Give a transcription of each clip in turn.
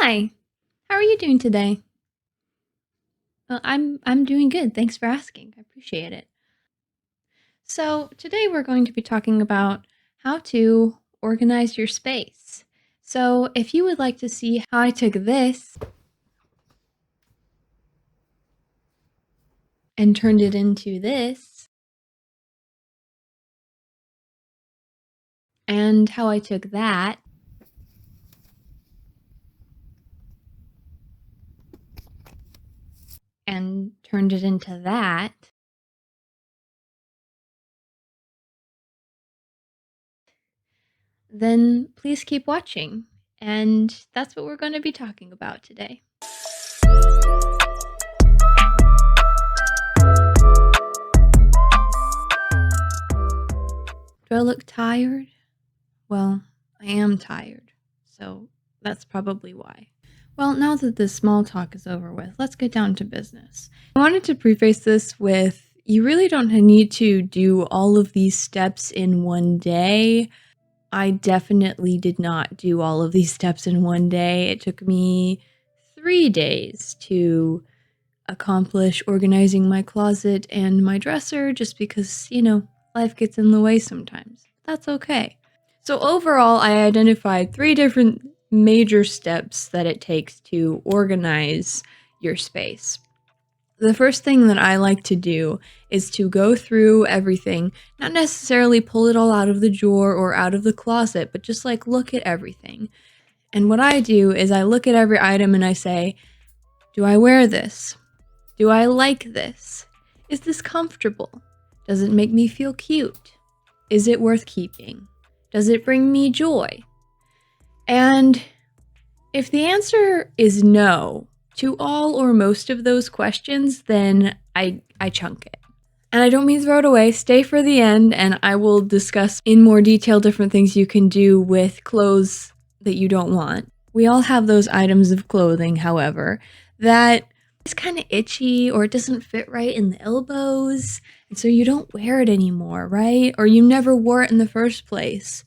Hi, how are you doing today? I'm doing good. Thanks for asking. I appreciate it. So, today we're going to be talking about how to organize your space. So, if you would like to see how I took this and turned it into this, and how I took that and turned it into that, then please keep watching. And that's what we're going to be talking about today. Do I look tired? Well, I am tired, so that's probably why. Well, now that the small talk is over with, let's get down to business. I wanted to preface this with you really don't need to do all of these steps in one day. I definitely did not do all of these steps in one day. It took me 3 days to accomplish organizing my closet and my dresser just because, life gets in the way sometimes. That's okay. So overall, I identified 3 different major steps that it takes to organize your space. The first thing that I like to do is to go through everything, not necessarily pull it all out of the drawer or out of the closet, but just like look at everything. And what I do is I look at every item and I say, do I wear this? Do I like this? Is this comfortable? Does it make me feel cute? Is it worth keeping? Does it bring me joy? And if the answer is no to all or most of those questions, then I chunk it. And I don't mean throw it away. Stay for the end, and I will discuss in more detail different things you can do with clothes that you don't want. We all have those items of clothing, however, that is kind of itchy or it doesn't fit right in the elbows, and so you don't wear it anymore, right? Or you never wore it in the first place.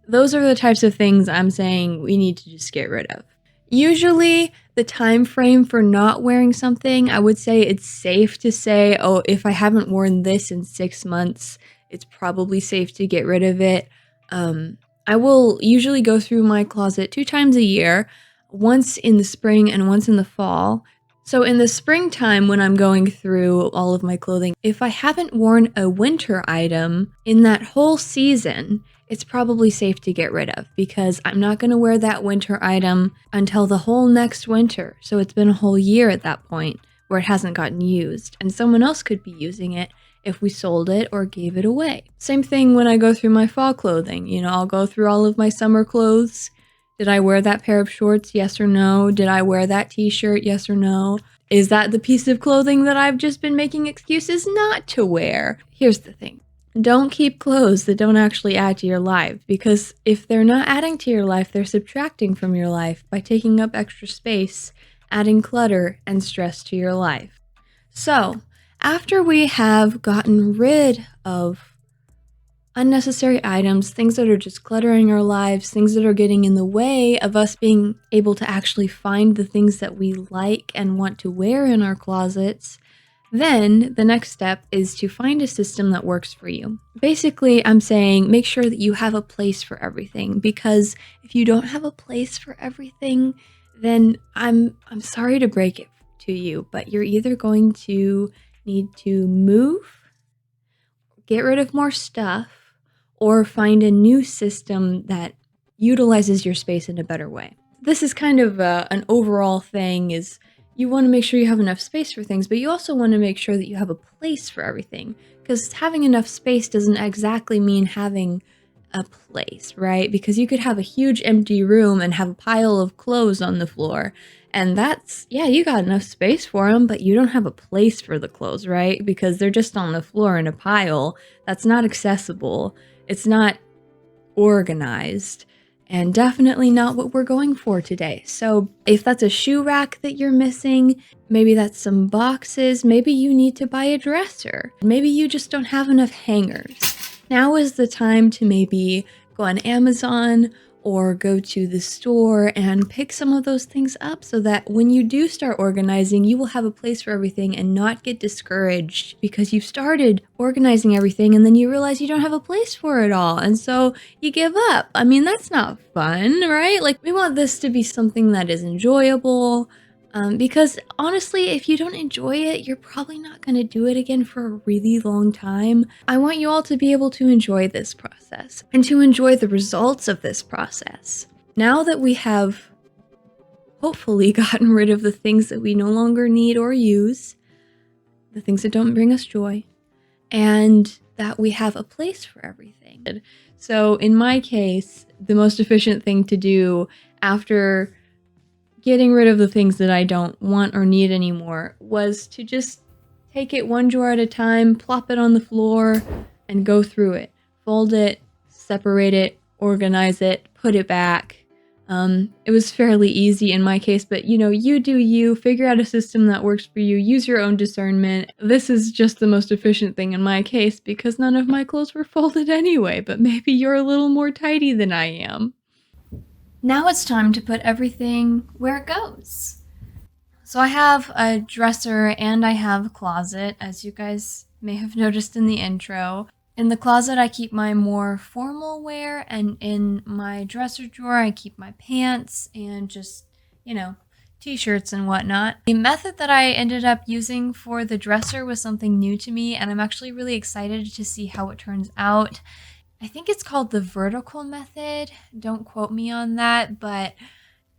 Those are the types of things I'm saying we need to just get rid of. Usually, the time frame for not wearing something, I would say it's safe to say, oh, if I haven't worn this in 6 months, it's probably safe to get rid of it. I will usually go through my closet 2 times a year, once in the spring and once in the fall. So in the springtime, when I'm going through all of my clothing, if I haven't worn a winter item in that whole season, it's probably safe to get rid of because I'm not going to wear that winter item until the whole next winter. So it's been a whole year at that point where it hasn't gotten used, and someone else could be using it if we sold it or gave it away. Same thing when I go through my fall clothing. I'll go through all of my summer clothes. Did I wear that pair of shorts? Yes or no? Did I wear that t-shirt? Yes or no? Is that the piece of clothing that I've just been making excuses not to wear? Here's the thing. Don't keep clothes that don't actually add to your life, because if they're not adding to your life, they're subtracting from your life by taking up extra space, adding clutter and stress to your life. So, after we have gotten rid of unnecessary items, things that are just cluttering our lives, things that are getting in the way of us being able to actually find the things that we like and want to wear in our closets, then the next step is to find a system that works for you. Basically, I'm saying make sure that you have a place for everything, because if you don't have a place for everything, then I'm sorry to break it to you, but you're either going to need to move, get rid of more stuff, or find a new system that utilizes your space in a better way. This is kind of an overall thing, is you want to make sure you have enough space for things, but you also want to make sure that you have a place for everything, because having enough space doesn't exactly mean having a place, right? Because you could have a huge empty room and have a pile of clothes on the floor, and that's, yeah, you got enough space for them, but you don't have a place for the clothes, right? Because they're just on the floor in a pile. That's not accessible. It's not organized, and definitely not what we're going for today. So if that's a shoe rack that you're missing, maybe that's some boxes, maybe you need to buy a dresser, maybe you just don't have enough hangers. Now is the time to maybe go on Amazon or go to the store and pick some of those things up so that when you do start organizing, you will have a place for everything and not get discouraged because you've started organizing everything and then you realize you don't have a place for it all. And so you give up. I mean, that's not fun, right? Like, we want this to be something that is enjoyable. Because honestly, if you don't enjoy it, you're probably not going to do it again for a really long time. I want you all to be able to enjoy this process and to enjoy the results of this process. Now that we have hopefully gotten rid of the things that we no longer need or use, the things that don't bring us joy, and that we have a place for everything. So in my case, the most efficient thing to do after getting rid of the things that I don't want or need anymore was to just take it one drawer at a time, plop it on the floor, and go through it. Fold it, separate it, organize it, put it back. It was fairly easy in my case, but you do you, figure out a system that works for you, use your own discernment. This is just the most efficient thing in my case because none of my clothes were folded anyway, but maybe you're a little more tidy than I am. Now it's time to put everything where it goes. So I have a dresser and I have a closet, as you guys may have noticed in the intro. In the closet, I keep my more formal wear, and in my dresser drawer, I keep my pants and just, t-shirts and whatnot. The method that I ended up using for the dresser was something new to me, and I'm actually really excited to see how it turns out. I think it's called the vertical method. Don't quote me on that, but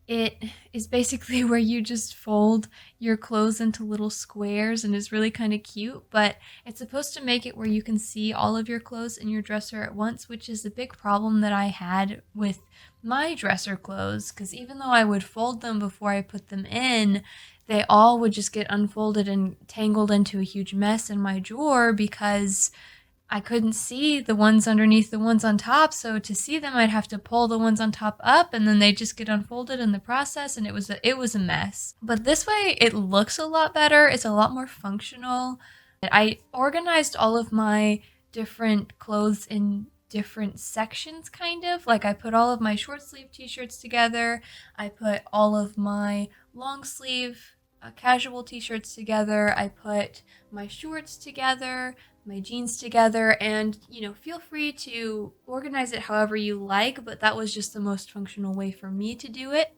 it is basically where you just fold your clothes into little squares and is really kind of cute, but it's supposed to make it where you can see all of your clothes in your dresser at once, which is a big problem that I had with my dresser clothes, because even though I would fold them before I put them in, they all would just get unfolded and tangled into a huge mess in my drawer because I couldn't see the ones underneath the ones on top, so to see them, I'd have to pull the ones on top up, and then they just get unfolded in the process, and it was a mess. But this way, it looks a lot better. It's a lot more functional. I organized all of my different clothes in different sections, kind of. Like, I put all of my short sleeve t-shirts together. I put all of my long sleeve casual t-shirts together. I put my shorts together, my jeans together, and feel free to organize it however you like, but that was just the most functional way for me to do it.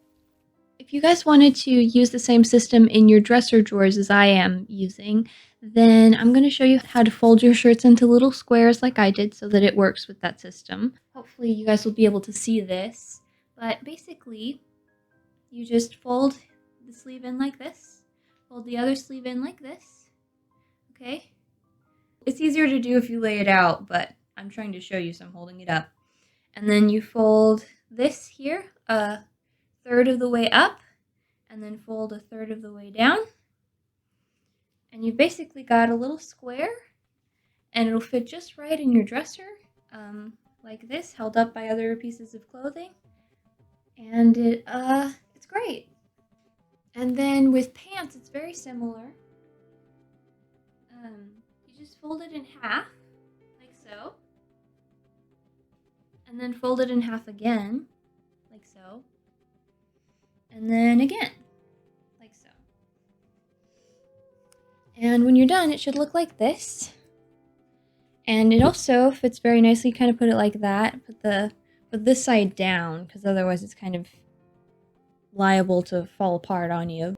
If you guys wanted to use the same system in your dresser drawers as I am using, then I'm going to show you how to fold your shirts into little squares like I did so that it works with that system. Hopefully you guys will be able to see this, but basically you just fold the sleeve in like this, fold the other sleeve in like this, okay? It's easier to do if you lay it out, but I'm trying to show you, so I'm holding it up. And then you fold this here a third of the way up, and then fold a third of the way down. And you've basically got a little square, and it'll fit just right in your dresser, like this, held up by other pieces of clothing. And it's great. And then with pants, it's very similar. You just fold it in half, like so. And then fold it in half again, like so. And then again, like so. And when you're done, it should look like this. And it also fits very nicely. Kind of put it like that. Put this side down, because otherwise it's kind of liable to fall apart on you.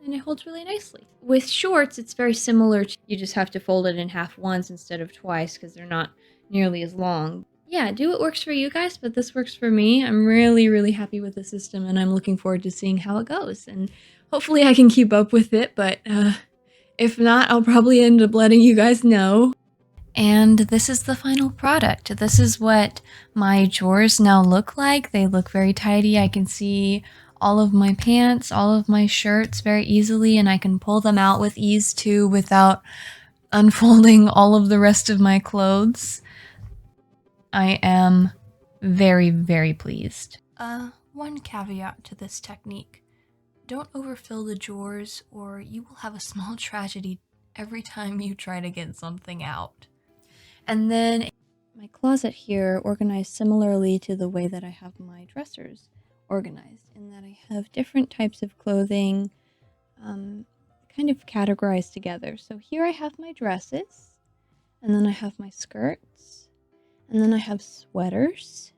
And it holds really nicely. With shorts, it's very similar. You just have to fold it in half once instead of twice because they're not nearly as long. Yeah, do what works for you guys, but this works for me. I'm really, really happy with the system, and I'm looking forward to seeing how it goes. And hopefully I can keep up with it, but if not, I'll probably end up letting you guys know. And this is the final product. This is what my drawers now look like. They look very tidy. I can see all of my pants, all of my shirts very easily, and I can pull them out with ease too without unfolding all of the rest of my clothes. I am very, very pleased. One caveat to this technique. Don't overfill the drawers or you will have a small tragedy every time you try to get something out. And then my closet here organized similarly to the way that I have my dressers organized, in that I have different types of clothing um, kind of categorized together. So here I have my dresses, and then I have my skirts, and then I have sweaters,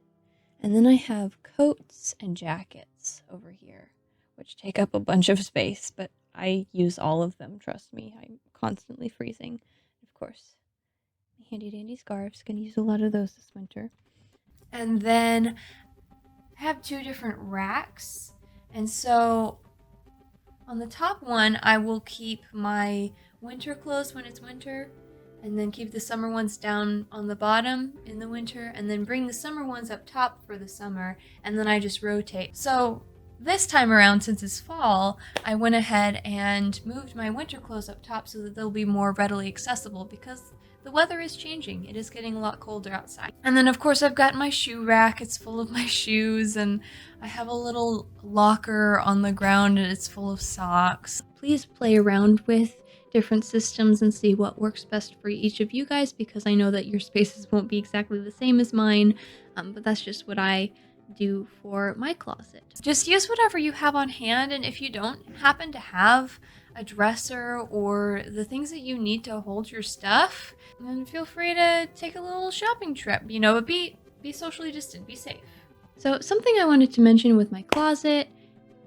and then I have coats and jackets over here, which take up a bunch of space, but I use all of them, trust me. I'm constantly freezing. Of course, my handy dandy scarves, gonna use a lot of those this winter. And then I have two different racks. And so on the top one, I will keep my winter clothes when it's winter, and then keep the summer ones down on the bottom in the winter, and then bring the summer ones up top for the summer, and then I just rotate. So this time around, since it's fall, I went ahead and moved my winter clothes up top so that they'll be more readily accessible, because the weather is changing. It is getting a lot colder outside. And then of course I've got my shoe rack. It's full of my shoes, and I have a little locker on the ground and it's full of socks. Please play around with different systems and see what works best for each of you guys, because I know that your spaces won't be exactly the same as mine, but that's just what I do for my closet. Just use whatever you have on hand, and if you don't happen to have a dresser or the things that you need to hold your stuff, then feel free to take a little shopping trip, but be socially distant, be safe. So something I wanted to mention with my closet,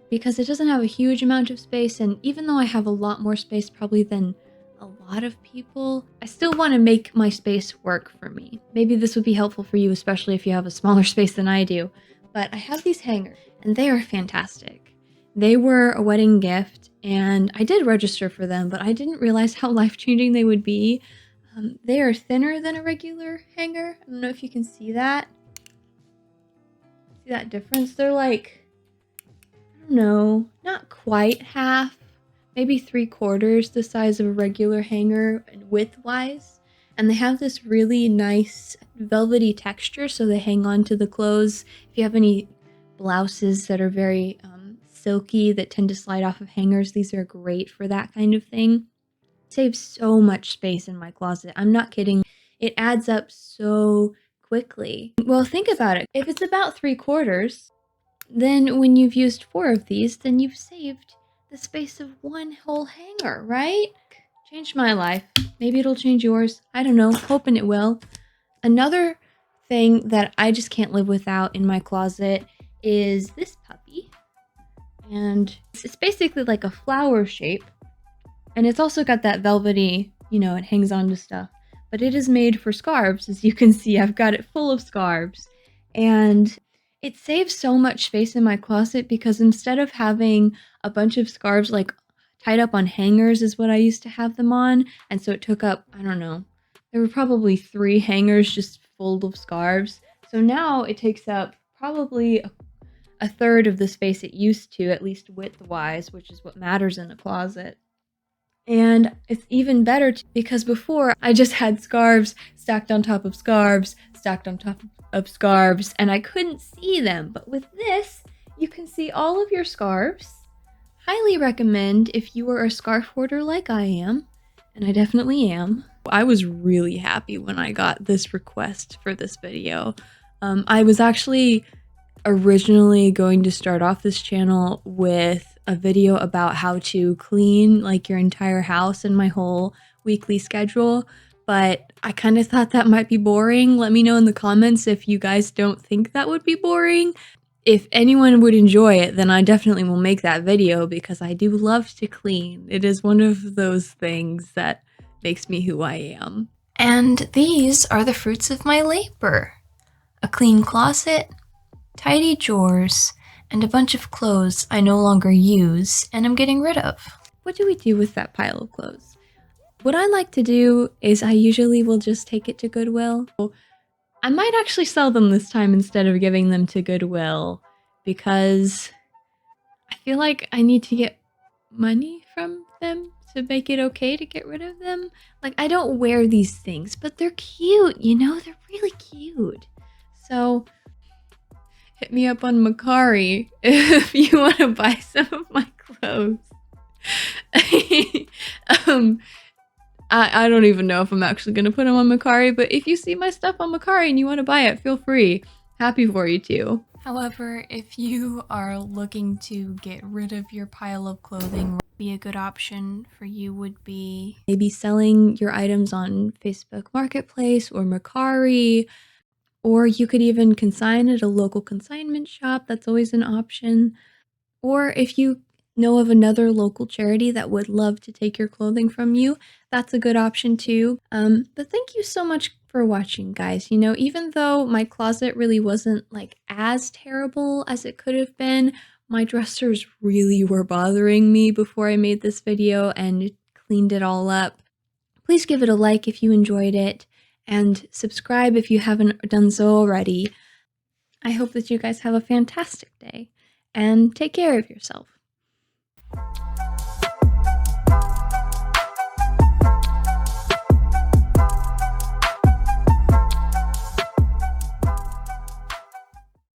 because it doesn't have a huge amount of space, and even though I have a lot more space probably than a lot of people, I still want to make my space work for me. Maybe this would be helpful for you, especially if you have a smaller space than I do. But I have these hangers, and they are fantastic. They were a wedding gift, and I did register for them, but I didn't realize how life-changing they would be. They are thinner than a regular hanger. I don't know if you can see that. See that difference? They're like, I don't know, not quite half, maybe 3/4 the size of a regular hanger width-wise. And they have this really nice velvety texture, so they hang on to the clothes. If you have any blouses that are very silky that tend to slide off of hangers, these are great for that kind of thing. It saves so much space in my closet. I'm not kidding. It adds up so quickly. Well, think about it. If it's about 3/4, then when you've used 4 of these, then you've saved the space of one whole hanger, right? Changed my life. Maybe it'll change yours. I don't know. Hoping it will. Another thing that I just can't live without in my closet is this puppy. And it's basically like a flower shape. And it's also got that velvety, it hangs on to stuff. But it is made for scarves. As you can see, I've got it full of scarves. And it saves so much space in my closet, because instead of having a bunch of scarves like tied up on hangers is what I used to have them on, and so it took up, I don't know, there were probably 3 hangers just full of scarves. So now it takes up probably a third of the space it used to, at least width-wise, which is what matters in a closet. And it's even better because before I just had scarves stacked on top of scarves, stacked on top of scarves, and I couldn't see them. But with this, you can see all of your scarves. Highly recommend if you are a scarf hoarder like I am, and I definitely am. I was really happy when I got this request for this video. I was actually originally going to start off this channel with a video about how to clean like your entire house and my whole weekly schedule, but I kind of thought that might be boring. Let me know in the comments if you guys don't think that would be boring. If anyone would enjoy it, then I definitely will make that video, because I do love to clean. It is one of those things that makes me who I am. And these are the fruits of my labor. A clean closet, tidy drawers, and a bunch of clothes I no longer use and I'm getting rid of. What do we do with that pile of clothes? What I like to do is I usually will just take it to Goodwill. I might actually sell them this time instead of giving them to Goodwill, because I feel like I need to get money from them to make it okay to get rid of them. Like, I don't wear these things, but they're cute, they're really cute. So hit me up on Macari if you want to buy some of my clothes. I don't even know if I'm actually gonna put them on Mercari, but if you see my stuff on Mercari and you want to buy it, feel free. Happy for you too. However, if you are looking to get rid of your pile of clothing, be a good option for you would be maybe selling your items on Facebook Marketplace or Mercari, or you could even consign at a local consignment shop. That's always an option. Or if you know of another local charity that would love to take your clothing from you, that's a good option too. But thank you so much for watching, guys. You know, even though my closet really wasn't like as terrible as it could have been, my dressers really were bothering me before I made this video and cleaned it all up. Please give it a like if you enjoyed it, and subscribe if you haven't done so already. I hope that you guys have a fantastic day, and take care of yourself.